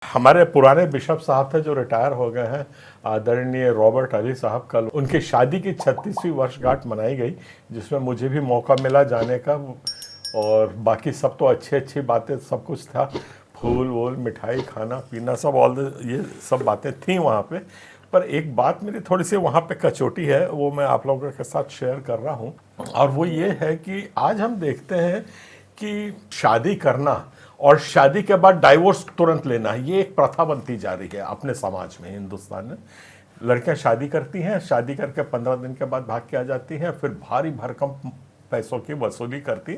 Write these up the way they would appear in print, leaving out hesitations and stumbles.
हमारे पुराने बिशप साहब थे जो रिटायर हो गए हैं, आदरणीय रॉबर्ट अली साहब। कल उनकी शादी की 36वीं वर्षगांठ मनाई गई, जिसमें मुझे भी मौका मिला जाने का। और बाकी सब तो अच्छी अच्छी बातें, सब कुछ था, फूल वूल मिठाई खाना पीना सब ये सब बातें थी वहाँ पे। पर एक बात मेरी थोड़ी सी वहाँ पे कचोटी है, वो मैं आप लोगों के साथ शेयर कर रहा हूँ। और वो ये है कि आज हम देखते हैं कि शादी करना और शादी के बाद डाइवोर्स तुरंत लेना, ये एक प्रथा बनती जा रही है अपने समाज में, हिंदुस्तान में। लड़कियां शादी करती हैं, शादी करके 15 दिन के बाद भाग के आ जाती हैं, फिर भारी भरकम पैसों की वसूली करती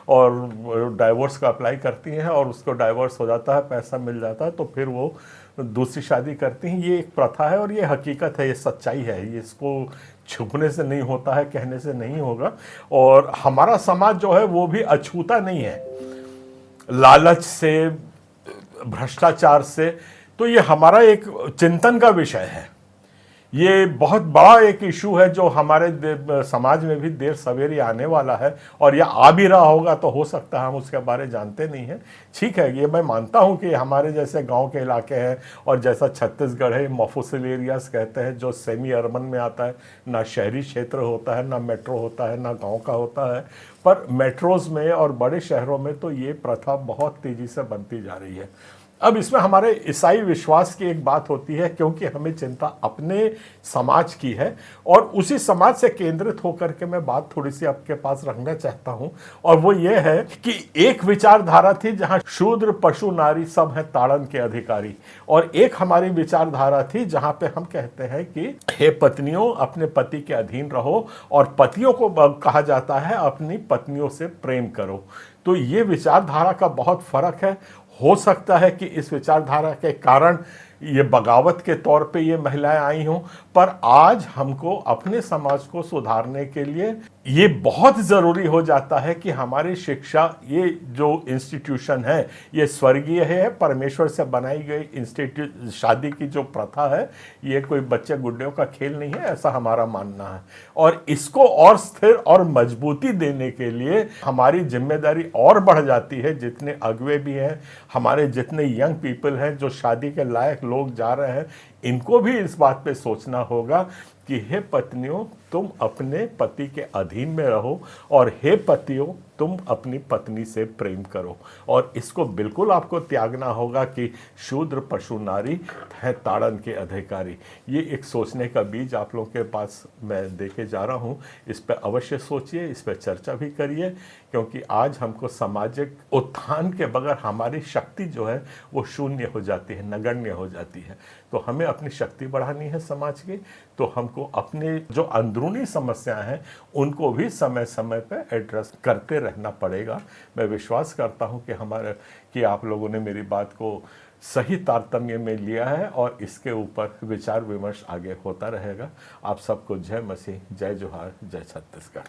और डाइवोर्स का अप्लाई करती हैं, और उसको डाइवोर्स हो जाता है, पैसा मिल जाता है, तो फिर वो दूसरी शादी करती हैं। ये एक प्रथा है और ये हकीकत है, ये सच्चाई है, ये इसको छुपने से नहीं होता है, कहने से नहीं होगा। और हमारा समाज जो है वो भी अछूता नहीं है लालच से, भ्रष्टाचार से। तो ये हमारा एक चिंतन का विषय है, ये बहुत बड़ा एक इशू है जो हमारे समाज में भी देर सवेरे आने वाला है, और यह आ भी रहा होगा, तो हो सकता है हम उसके बारे जानते नहीं हैं। ठीक है, ये मैं मानता हूं कि हमारे जैसे गांव के इलाके हैं, और जैसा छत्तीसगढ़ है, मफुसिल एरियाज कहते हैं, जो सेमी अर्बन में आता है, ना शहरी क्षेत्र होता है, ना मेट्रो होता है, ना गाँव का होता है। पर मेट्रोज में और बड़े शहरों में तो ये प्रथा बहुत तेज़ी से बनती जा रही है। अब इसमें हमारे ईसाई विश्वास की एक बात होती है, क्योंकि हमें चिंता अपने समाज की है, और उसी समाज से केंद्रित होकर के मैं बात थोड़ी सी आपके पास रखना चाहता हूं। और वो ये है कि एक विचारधारा थी जहां शूद्र पशु नारी सब हैं ताड़न के अधिकारी, और एक हमारी विचारधारा थी जहां पे हम कहते हैं कि हे पत्नियों, अपने पति के अधीन रहो, और पतियों को कहा जाता है अपनी पत्नियों से प्रेम करो। तो ये विचारधारा का बहुत फर्क है। हो सकता है कि इस विचारधारा के कारण ये बगावत के तौर पे ये महिलाएं आई हों, पर आज हमको अपने समाज को सुधारने के लिए ये बहुत ज़रूरी हो जाता है कि हमारी शिक्षा, ये जो इंस्टीट्यूशन है, ये स्वर्गीय है, परमेश्वर से बनाई गई शादी की जो प्रथा है, ये कोई बच्चे गुड्डियों का खेल नहीं है, ऐसा हमारा मानना है। और इसको और स्थिर और मजबूती देने के लिए हमारी जिम्मेदारी और बढ़ जाती है। जितने अगुवे भी हैं, हमारे जितने यंग पीपल हैं जो शादी के लायक लोग जा रहे हैं, इनको भी इस बात पे सोचना होगा कि हे पत्नियों, तुम अपने पति के अधीन में रहो, और हे पतियों, तुम अपनी पत्नी से प्रेम करो। और इसको बिल्कुल आपको त्यागना होगा कि शूद्र पशु नारी है ताड़न के अधिकारी। ये एक सोचने का बीज आप लोगों के पास मैं देके जा रहा हूँ। इस पर अवश्य सोचिए, इस पर चर्चा भी करिए, क्योंकि आज हमको सामाजिक उत्थान के बगैर हमारी शक्ति जो है वो शून्य हो जाती है, नगण्य हो जाती है। तो हमें अपनी शक्ति बढ़ानी है समाज की, तो हमको अपने जो अंदरूनी समस्याएं हैं उनको भी समय समय पर एड्रेस करते रहना पड़ेगा। मैं विश्वास करता हूं कि आप लोगों ने मेरी बात को सही तारतम्य में लिया है, और इसके ऊपर विचार विमर्श आगे होता रहेगा। आप सबको जय मसीह, जय जोहार, जय छत्तीसगढ़।